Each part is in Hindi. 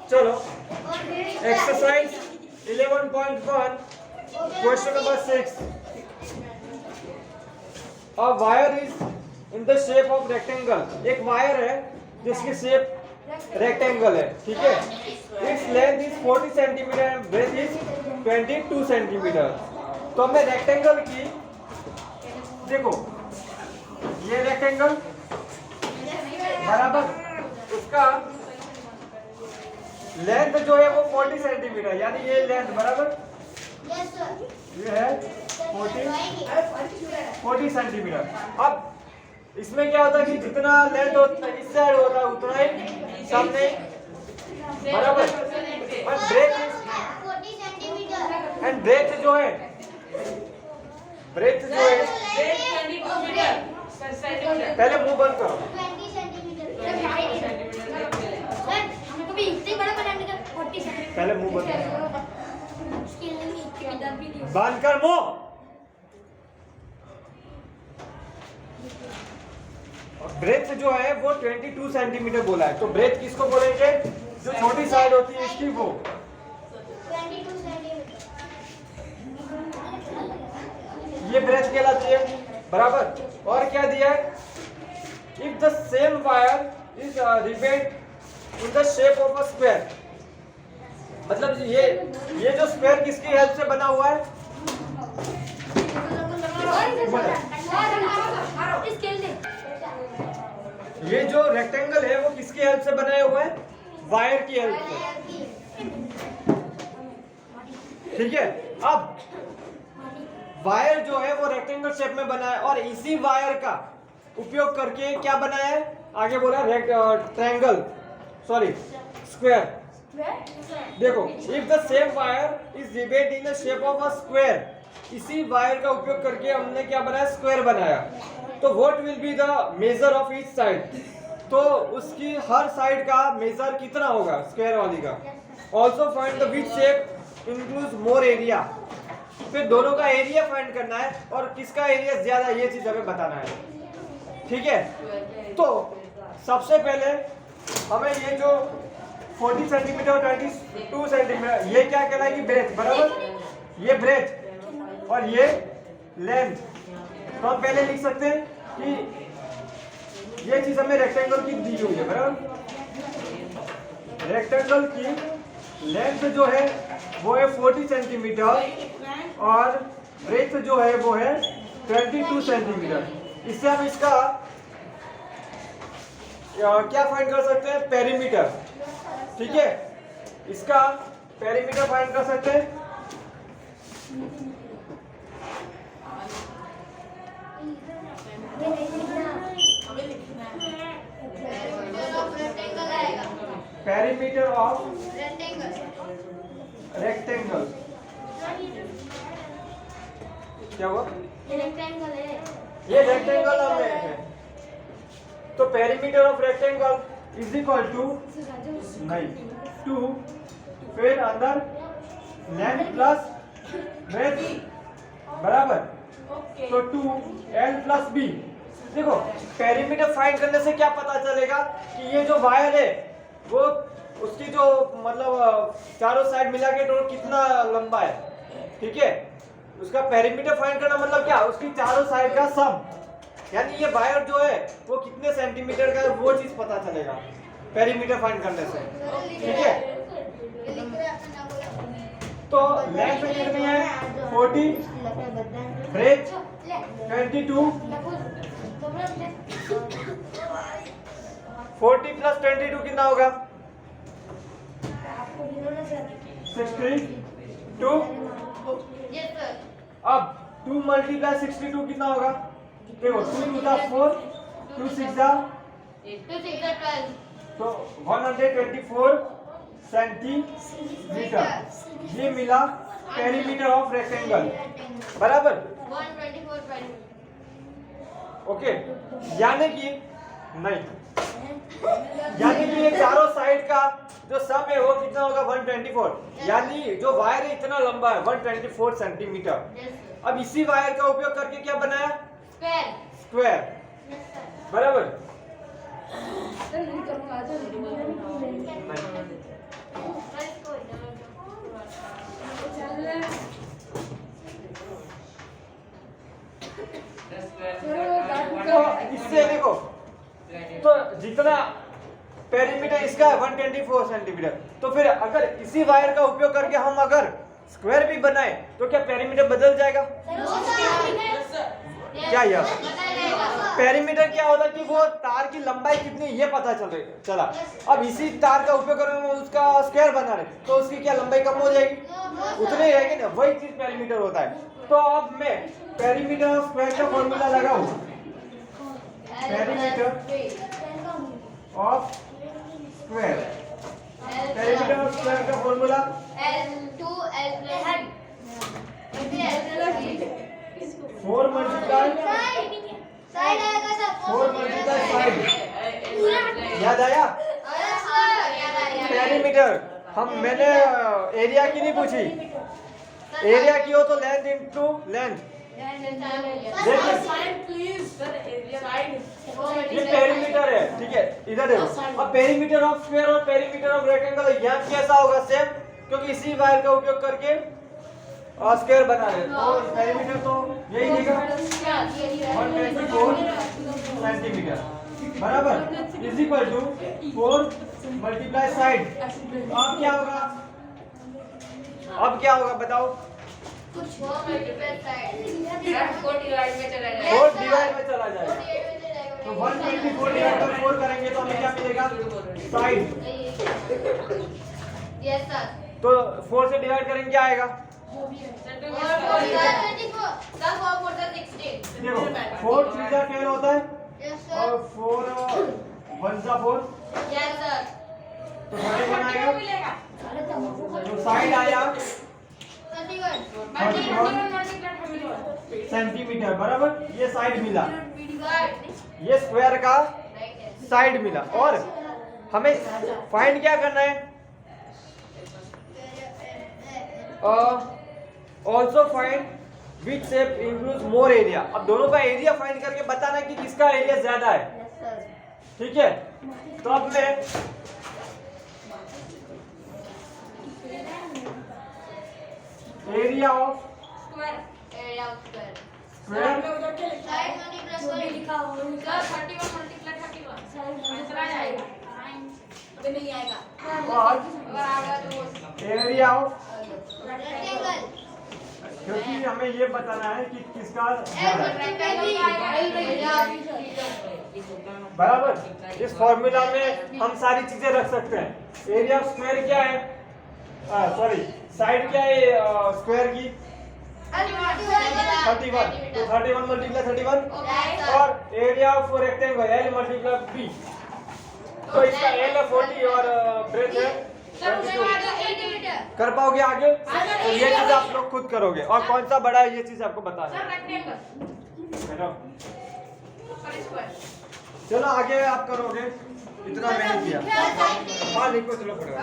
चलो exercise 11.1 question number 6। A wire is in the shape of rectangle. एक वायर है जिसकी शेप रेक्टेंगल है, ठीक है। Its length is 40 centimetre and breadth is 22 centimetre. तो हमें रेक्टेंगल की, देखो ये रेक्टेंगल बराबर, उसका लेंथ जो है वो 40 सेंटीमीटर, यानी ये लेंथ बराबर ये है 40 सेंटीमीटर। अब इसमें क्या होता है कि जितना लेंथ होता है इस साइड होता है उतना ही सामने बराबर। और ब्रेथ एंड ब्रेथ जो है पहले मुंह बंद करो। पहले मुंह बंद करो, बंद कर मुंह। ब्रेथ जो है वो 22 सेंटीमीटर बोला है, तो ब्रेथ किसको बोलेंगे? जो छोटी साइड होती है इसकी, वो 22 सेंटीमीटर। ये ब्रेथ कहलाती है, बराबर। और क्या दिया है? If the same wire is rivet in the shape of a square, मतलब ये जो स्क्वायर किसकी हेल्प से बना हुआ है? ये जो रेक्टेंगल है वो किसकी हेल्प से बनाया हुआ है? वायर की हेल्प से, ठीक है। अब वायर जो है वो रेक्टेंगल शेप में बना है और इसी वायर का उपयोग करके क्या बनाया है? आगे बोला ट्रायंगल, सॉरी स्क्वायर। देखो, if the same wire is rivet in the shape of a square, इसी वायर का उपयोग करके हमने क्या बनाया? स्क्वायर बनाया। तो what will be the measure of each side? तो उसकी हर साइड का मेजर कितना होगा स्क्वायर वाली का? Also find the which shape includes more area. फिर दोनों का एरिया फाइंड करना है और किसका एरिया ज्यादा, ये चीज हमें बताना है, ठीक है। तो सबसे पहले हमें ये जो 40 सेंटीमीटर और 22 सेंटीमीटर, ये क्या कहलाएगी? ब्रेथ, बराबर। ये ब्रेथ और ये लेंथ। तो हम पहले लिख सकते हैं कि ये चीज हमें रेक्टेंगल की दी हुई है, बराबर। रेक्टेंगल की लेंथ जो है वो है 40 सेंटीमीटर और ब्रेथ जो है वो है 22 सेंटीमीटर। इससे हम इसका क्या फाइंड कर सकते हैं? पेरीमीटर, ठीक है। इसका पेरीमीटर फाइंड कर सकते हैं। पेरीमीटर ऑफ रेक्टेंगल क्या हुआ? ये रेक्टेंगल है, ये रेक्टेंगल हमने है, तो perimeter of rectangle is equal to नहीं 2, फिर अंदर लेंथ प्लस ब्रेथ बराबर, तो 2l प्लस b। देखो, पेरीमीटर फाइंड करने से क्या पता चलेगा कि ये जो वायर है वो उसकी जो मतलब चारों साइड मिला के टोटल कितना लंबा है, ठीक है। उसका पेरीमीटर फाइंड करना मतलब क्या? उसकी चारों साइड का सम, यानी ये वायर जो है वो कितने सेंटीमीटर का है वो चीज पता चलेगा पेरीमीटर फाइंड करने से, ठीक है। तो लेंथ कितनी है? 40, ब्रेथ 22, 40 प्लस 22 कितना होगा? 62। अब 2 मल्टीप्लाई 62 कितना होगा? देखो, 2 टू द 4, 2 6 द, तो 124 सेंटीमीटर। ये मिला पेरीमीटर ऑफ रेक्टेंगल, बराबर। 124 ओके, यानी कि नहीं, यानी कि ये चारों साइड का जो सम है वो कितना होगा? 124। यानी जो वायर है इतना लंबा है 124 सेंटीमीटर। अब इसी वायर का उपयोग करके क्या बनाया? स्क्वायर, बराबर। 124 सेंटीमीटर। तो फिर अगर इसी वायर का उपयोग करके हम अगर स्क्वायर भी बनाए तो क्या पेरीमीटर बदल जाएगा? क्या यार पेरीमीटर क्या होता है कि वो तार की लंबाई कितनी ये पता चला। अब इसी तार का उपयोग करके हम उसका स्क्वायर बना रहे तो उसकी क्या लंबाई कम हो जाएगी? उतनी रहेगी ना, वही चीज पेरीमीटर होता है। तो अब मैं पेरीमीटर ऑफ स्क्वायर का फॉर्मूला लगाऊं। Perimeter of square, perimeter of square का formula L2 L plus 4 multiply side आएगा सब 4 मल्टीप्लाई साइड। याद आया? पेरीमीटर मैंने एरिया की नहीं पूछी, एरिया की हो तो लेंथ इनटू लेंथ। ये पेरीमीटर है, ठीक है, इधर देखो। अब पेरीमीटर ऑफ स्क्वायर और पेरीमीटर ऑफ रेक्टेंगल यहाँ कैसा होगा? सेम, क्योंकि इसी वायर का उपयोग करके स्क्वायर बना रहे हैं। तो पेरीमीटर तो यही देगा 124 सेंटीमीटर बराबर is equal to 4 multiply side. अब क्या होगा? अब क्या होगा बताओ? 4 मल्टीप्लाई साइड 4 डिवाइड में चला जाएगा। 4 डिवाइड में चला जाएगा। तो 124 डिवाइड बाय 4 करेंगे तो हमें क्या मिलेगा? साइड। यस सर तो 4 से डिवाइड करेंगे क्या आएगा? 4 देखो 4 3 जा 12 होता है यस और सर 4 1 जा 4 यस सर तो 31 आएगा। तो साइड आया 31 सेंटीमीटर बराबर, ये साइड मिला, ये स्क्वायर का साइड मिला। और हमें फाइंड क्या करना है? Also find which shape includes more area. अब दोनों का एरिया फाइंड करके बताना है कि किसका एरिया ज्यादा है, ठीक है? तो अब मैं area of square area of, क्योंकि हमें ये बताना है कि किसका ज्यादा है बराबर। इस फॉर्मूला में हम सारी चीजें रख सकते हैं। एरिया ऑफ स्क्वायर क्या है? सॉरी साइड क्या है स्क्वायर की? 31। तो 31 मल्टीप्लाई 31 और area of rectangle L multiply B। तो इसका L है 40 और ब्रेथ है 22। कर पाओगे आगे? तो ये चीज आप लोग खुद करोगे। और कौन सा बड़ा है ये चीज आपको बताना है। बैठो। चलो आगे आप करोगे, इतना मैंने किया। हाँ लिखो, चलो पढ़ो।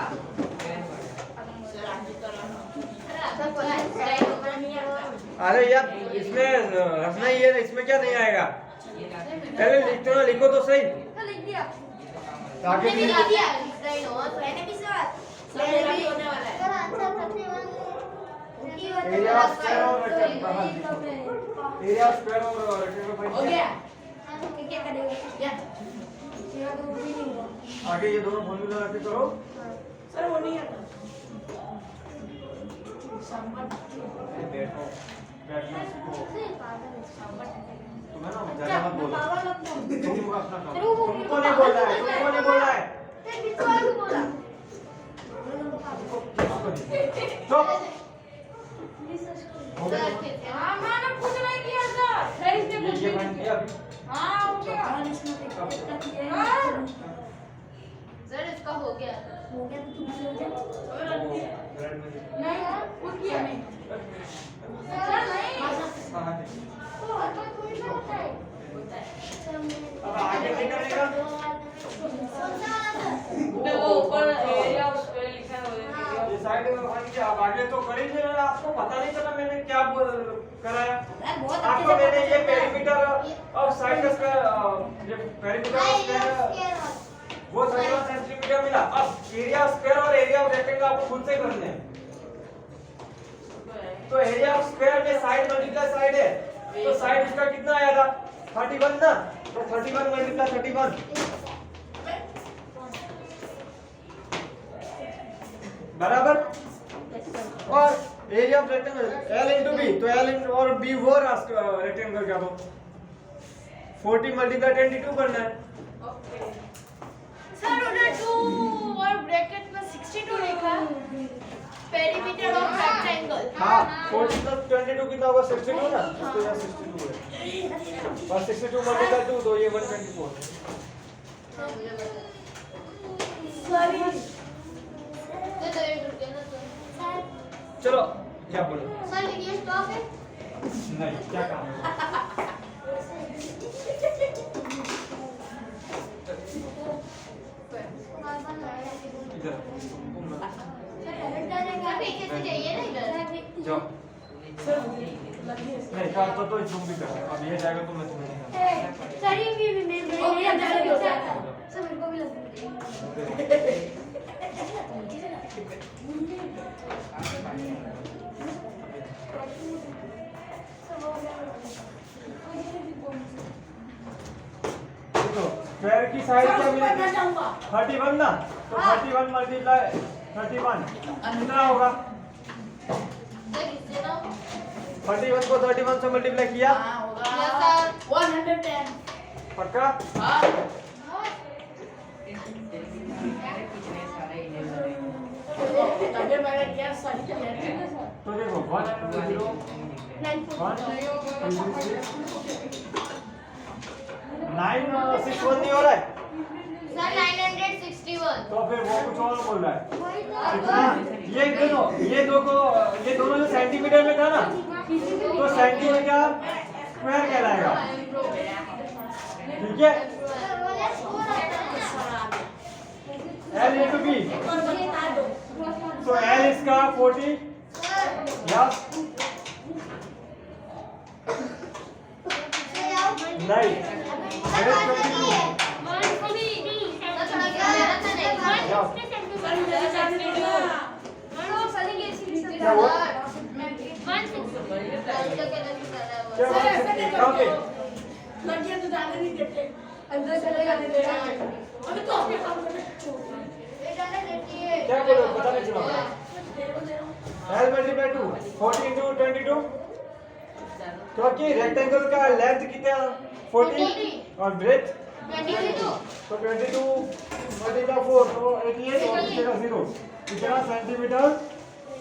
अरे यार इसमें रखना ही है, इसमें क्या नहीं आएगा? पहले लिखते हो, लिखो तो सही। आगे भी एरिया एरिया ऑफ स्क्वायर और रेक्टेंगल, एरिया ऑफ स्क्वायर और रेक्टेंगल हो गया। आगे ये दोनों फॉर्मूला रख के करो। सर वो नहीं आता। बैठो, बैठना सीखो। तुम्हें ना ज्यादा मत बोलो, तुम अपना काम। तुमको नहीं बोल रहा है, तुमको नहीं बोल रहा है। चुप। हो गया? हाँ मैंने कुछ नहीं किया सर। सही से कुछ ये बन गया अभी। हाँ हो गया। सर इसका हो गया नहीं कुछ किया नहीं। सर नहीं। हाँ, अब आगे क्या करेगा? वो ऊपर एरिया ऑफ स्क्वायर लिखा है। ये साइड में बन गया। अब आगे तो कर ही नहीं रहा, आपको पता नहीं चला मैंने क्या कराया। आपको मैंने ये पेरीमीटर और साइड का स्क्वायर, ये पेरीमीटर और स्क्वायर वो 31 सेंटीमीटर मिला। अब एरिया ऑफ स्क्वायर और एरिया ऑफ रेक्टेंगल आपको खुद से करने हैं। तो एरिया ऑफ स्क्वायर में साइड मल्टीप्लाई साइड है, तो साइड इसका कितना आया था? 31 ना, तो 31 मल्टीप्लाई 31 बराबर। और area of rectangle L into B, तो L इंटू और बी वो रेक्टेंगल का, तो 40 मल्टीप्लाई 22 करना है। सर उधर 2 और ब्रैकेट में 62 लिखा पेरीमीटर ऑफ रेक्टेंगल। हाँ 40 प्लस 22 कितना होगा 62 ना, तो यहाँ 62 है और 62 मल्टीप्लाई 2 तो ये 124 है। चलो क्या बोलो सर ये स्टॉप है। नहीं क्या काम है इधर पीछे से जाइए ना इधर। जाओ नहीं कार तो तुम भी करो, अब ये जाएगा तो मैं तुम्हें नहीं सर ये भी मेरे अंदर हो जाता है। सर मेरे को भी लगता देखो स्क्वायर की साइड क्या मिलेगी 31 ना, तो 31 मल्टीप्लाई 31 कितना होगा? 31 को 31 से मल्टीप्लाई किया पक्का? तो देखो 1 0 961 नहीं हो रहा है, सर 961। तो फिर वो कुछ और बोल रहा है। इतना ये दोनों जो सेंटीमीटर में था ना, तो सेंटीमीटर स्क्वायर कहलाएगा, ठीक है। L इंटू बी, तो L इसका 40 या नहीं क्या हुआ? क्या ओके क्या बोलो पता नहीं चला। L मल्टीप्लाई 2 40 इंटू 22, क्योंकि रेक्टेंगल का लेंथ कितना 40 और ब्रेथ तो 22 मल्टीप्लाई 4 तो 88 और इतना 0 इतना सेंटीमीटर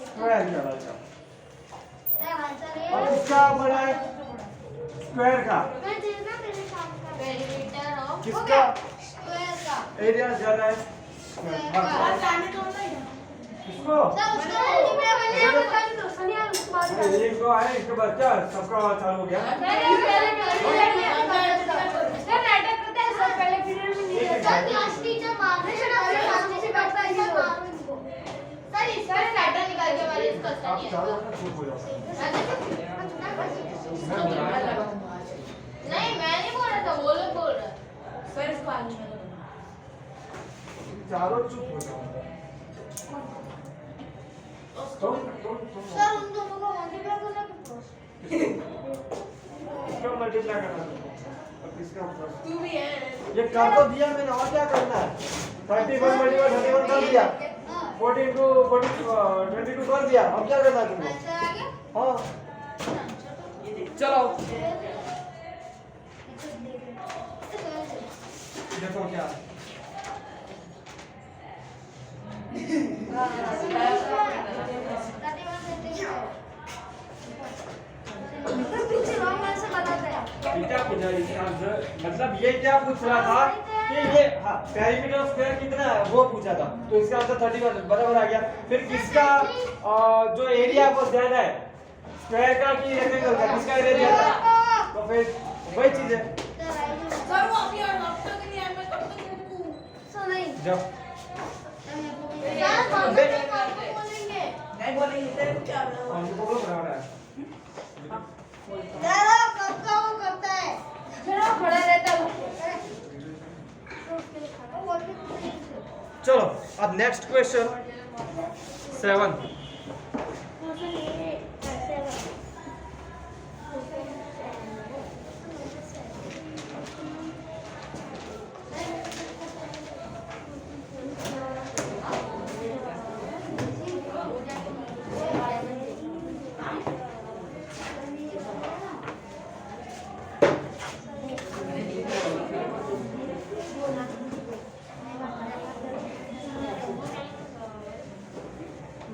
स्क्वायर कहलाएगा। और इसका बड़ा है स्क्वायर का, किसका एरिया ज्यादा है किसको? एक तो है इसके बच्चा सबका चालू हो गया। आप चारों ना चुप हो जाओ। नहीं मैं नहीं बोल रहा था, वो लोग बोल रहा। चारों चुप हो जाओ। तुम सर उन दोनों को मल्टीप्लाई करना कितना? इसका मल्टीप्लाई करना तुमको और किसका ऊपर तू भी है। ये कर तो दिया मैंने, और क्या करना है? 31 मल्टीप्लाई 31 कर दिया, 40 इंटू 22 कर दिया, अब क्या करना है तुमको? आंसर आ गया? हाँ चलो देखो क्या क्या पूछा इसका आंसर, मतलब ये क्या पूछ रहा था कि ये हाँ पेरीमीटर स्क्वायर कितना है वो पूछा था, तो इसका आंसर 31 बराबर आ गया। फिर किसका जो एरिया है वो ज्यादा है, स्क्वायर का कि रेक्टेंगल का, किसका एरिया ज्यादा है? तो फिर वही चीज है। सर वो अभी और अब तक नहीं आया, मैं कब तक रुकूं? जाओ नहीं बोलेंगे तेरे को क्या बोलूं? हमको बोलो बराबर है। चलो अब नेक्स्ट क्वेश्चन 7।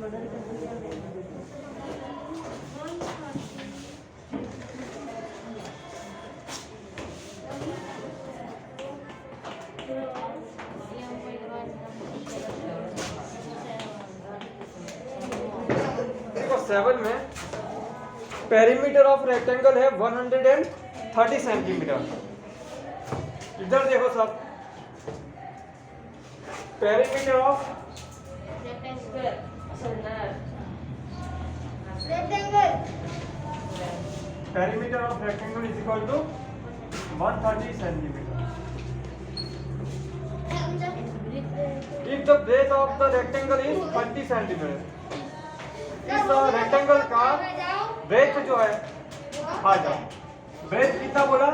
देखो 7 में पेरीमीटर ऑफ रेक्टेंगल है 130 सेंटीमीटर। इधर देखो सब, perimeter of perimeter of rectangle is equal to 130 centimetre. If the breadth of the rectangle is 20 centimetre, इस रेक्टेंगल का ब्रेथ जो है, आ जाओ, ब्रेथ कितना बोला?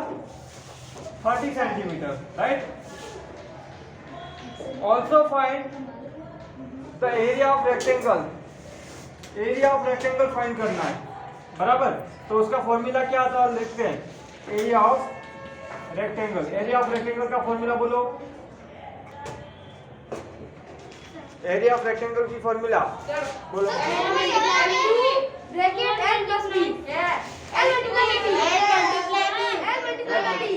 30 centimetre, right? Also find the area of rectangle. Area of rectangle find करना है, बराबर? तो उसका फॉर्मूला क्या था, लिखते हैं, area of rectangle. Area of rectangle का फॉर्मूला बोलो। एरिया ऑफ रेक्टेंगल की फॉर्मूला बोलो।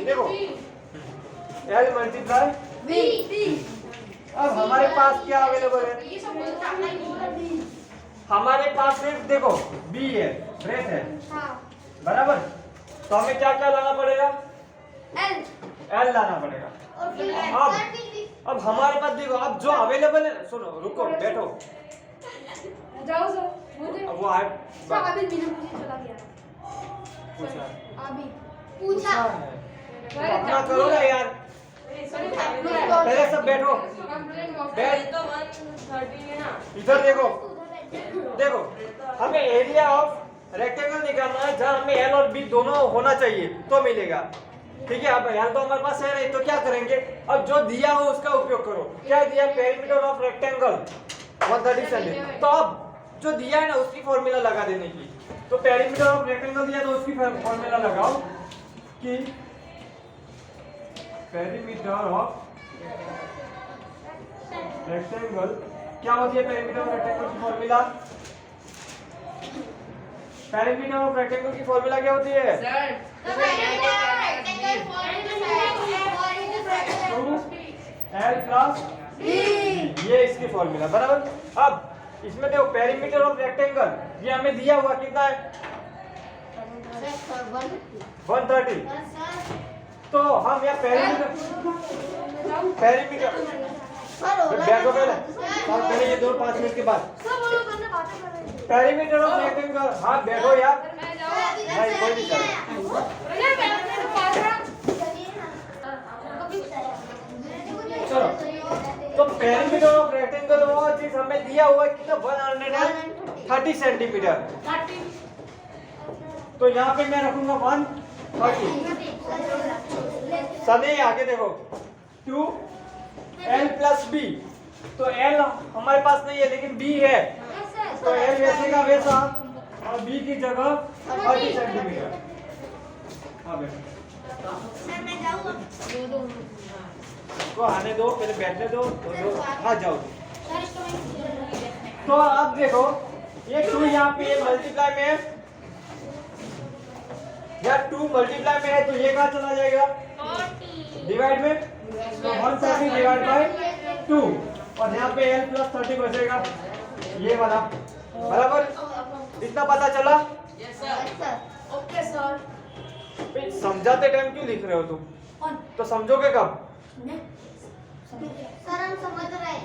देखो L मल्टीप्लाई B। अब हमारे पास क्या अवेलेबल है? हमारे पास सिर्फ देखो B है, ब्रेथ है, बराबर? तो हमें क्या क्या लाना पड़ेगा? L लाना पड़ेगा। अब हमारे पास देखो, अब जो अवेलेबल है, सुनो, रुको, बैठो, जाओ सर, मुझे अब वो आए अभी बिना पूछे चला गया। पूछा अभी पूछा है, तो अपना करो ना यार, पहले सब बैठो, बैठ, इधर देखो, देखो हमें एरिया ऑफ रेक्टेंगल निकालना है जहाँ हमें L और B दोनों होना चाहिए तो मिलेगा, ठीक है? अब L तो हमारे पास है नहीं, तो क्या करेंगे? अब जो दिया हो उसका उपयोग करो। क्या दिया? Perimeter of rectangle 130 centimetre. तो अब जो दिया है ना उसकी फॉर्मूला लगा देने की। तो पेरीमीटर ऑफ रेक्टेंगल दिया तो उसकी फॉर्मूला लगाओ कि पेरीमीटर ऑफ रेक्टेंगल क्या होती है? पेरीमीटर ऑफ रेक्टेंगल की फॉर्मूला, पेरीमीटर ऑफ रेक्टेंगल की फॉर्मूला क्या होती है? L प्लस ये इसकी फॉर्मूला, बराबर? अब इसमें देखो पेरीमीटर ऑफ रेक्टेंगल ये हमें दिया हुआ कितना है? 130। तो हम यहाँ पेरीमीटर बैठो पहले ये 2-5 मिनट के बाद पेरीमीटर ऑफ रेक्टेंगल, हाँ बैठो यार, नहीं कोई नहीं चलो। तो पेरीमीटर ऑफ रेक्टेंगल वो चीज हमें दिया हुआ है कितना? 130 सेंटीमीटर। तो यहाँ पे मैं रखूंगा 130। सभी आगे देखो 2L प्लस B। तो L हमारे पास नहीं है लेकिन B है, तो L वैसे का वैसा और B की जगह 30 सेंटीमीटर। हाँ बेटा तो आने दो, पहले बैठने दो, हाँ जाओ। तो अब देखो ये 2 यहाँ पे मल्टीप्लाई में है, या 2 मल्टीप्लाई में है तो ये कहाँ चला जाएगा? डिवाइड में, तो 130 डिवाइड बाय 2 और यहाँ पे L प्लस 30 बचेगा, ये वाला, बराबर? इतना पता चला? Okay sir. समझाते टाइम क्यों लिख रहे हो तुम? तो समझोगे कब? सर हम समझ रहे हैं।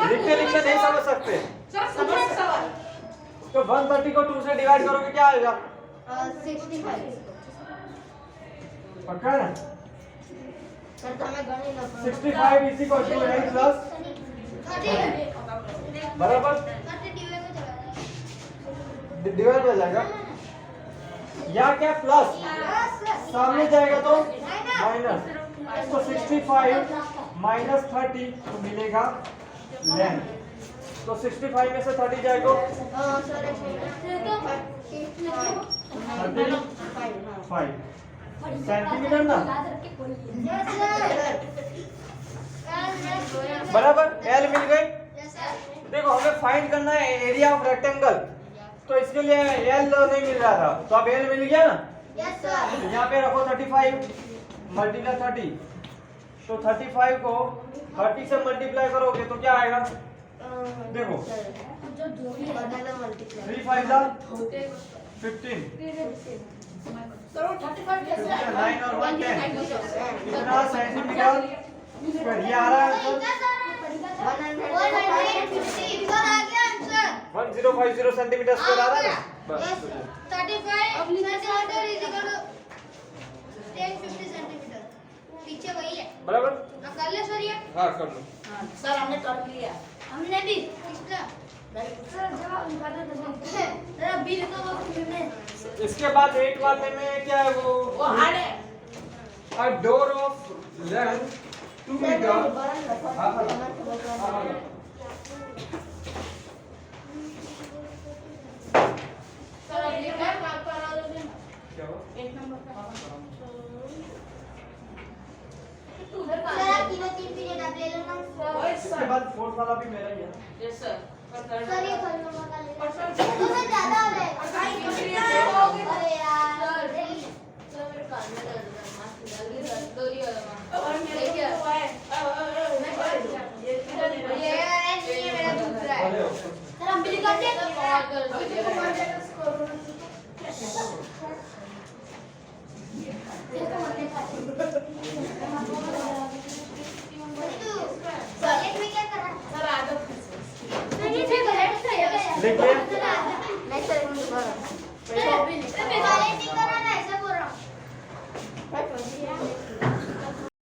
लिखते लिखते नहीं समझ सकते। तो 130 को 2 से डिवाइड करोगे क्या आएगा? 65। पक्का है ना? सर तो हमें गणित ना 65 इसी को L प्लस, बराबर? डिवाइड हो जाएगा या क्या प्लस सामने जाएगा तो माइनस, तो 65 माइनस 30 तो मिलेगा लेंथ। तो 65 में से 30 जाएगा 35 सेंटीमीटर ना, बराबर? L मिल गई। देखो हमें फाइंड करना है एरिया ऑफ रेक्टेंगल, तो इसके लिए एल नहीं मिल रहा था, तो अब एल मिल गया ना। यस सर तो यहाँ पे रखो 35 मल्टीप्लाई 30, तो 35 को 30 से मल्टीप्लाई करोगे तो क्या आएगा, देखो जो दूरी बनाना मल्टीप्लाई 3 5 जा 15, सर 35 कैसे आएगा 9 और 1 10, कितना सेंटीमीटर स्क्वायर, ये आ रहा है आंसर 150 सर आ गया आंसर 1050 सेंटीमीटर स्क्वायर आ रहा है ना? Yes 35 centimetre is equal to 1050 centimetre पीछे वही है बराबर। अब कर ले सर ये हाँ कर लो। सर हमने कर लिया हमने भी किसका सर जवाब निकाल दो जरा बी लिखो वो में इसके बाद 8 वाले में क्या है वो हार्ड है a door of length 2 meter हाँ हाँ सर अब लिखा है बात करा दो क्या हुआ? एक नंबर का सर आप तीनों तीन पीरियड आप ले लो ना इसके बाद फोर्थ वाला भी मेरा ही है। यस सर सर ये कर लो मगा ले लो सर तो सर ज्यादा हो जाएगा अरे यार सर मेरे कान में दर्द है मास्क जल्दी जल्दी वाला और मेरे को तो है मैं कर दिया ये मेरा दूसरा है अरे सर हम भी करते हैं बहुत दर्द है सर एक में क्या करा सर आदत सर ये करेक्ट है देखिए